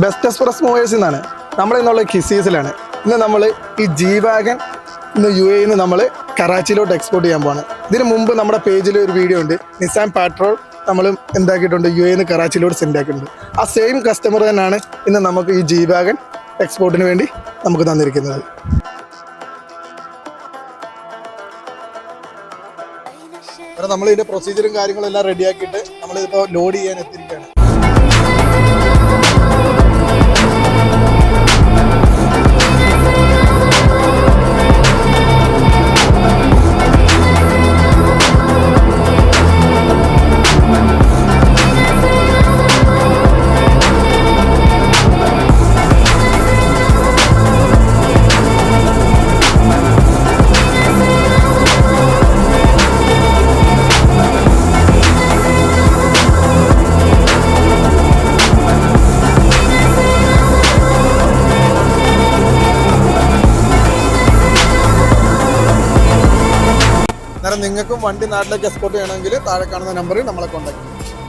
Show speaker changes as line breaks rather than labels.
Best express മൂവേഴ്സിൽ നിന്നാണ്. നമ്മളിന്നുള്ള കിസീസിലാണ്. ഇന്ന് നമ്മൾ ഈ G-Wagon ഇന്ന് UAE നമ്മൾ കറാച്ചിയിലോട്ട് എക്സ്പോർട്ട് ചെയ്യാൻ പോവാണ്. ഇതിന് മുമ്പ് നമ്മുടെ പേജിൽ ഒരു വീഡിയോ ഉണ്ട്. നിസാൻ പാട്രോൾ നമ്മൾ എന്താക്കിയിട്ടുണ്ട്, UAE കറാച്ചിയിലോട്ട് സെൻഡ് ആക്കിയിട്ടുണ്ട്. ആ സെയിം കസ്റ്റമർ തന്നെയാണ് ഇന്ന് നമുക്ക് ഈ G-Wagon എക്സ്പോർട്ടിന് വേണ്ടി നമുക്ക് തന്നിരിക്കുന്നത്. കാരണം നമ്മൾ ഇതിൻ്റെ പ്രൊസീജിയറും കാര്യങ്ങളും എല്ലാം റെഡിയാക്കിയിട്ട് നമ്മളിതിപ്പോൾ ലോഡ് ചെയ്യാൻ എത്തിയിരിക്കുകയാണ്. നിങ്ങൾക്കും വണ്ടി നാട്ടിലേക്ക് എക്സ്പോർട്ട് ചെയ്യണമെങ്കിൽ താഴെ കാണുന്ന നമ്പറിൽ നമ്മളെ കോൺടാക്ട് ചെയ്യും.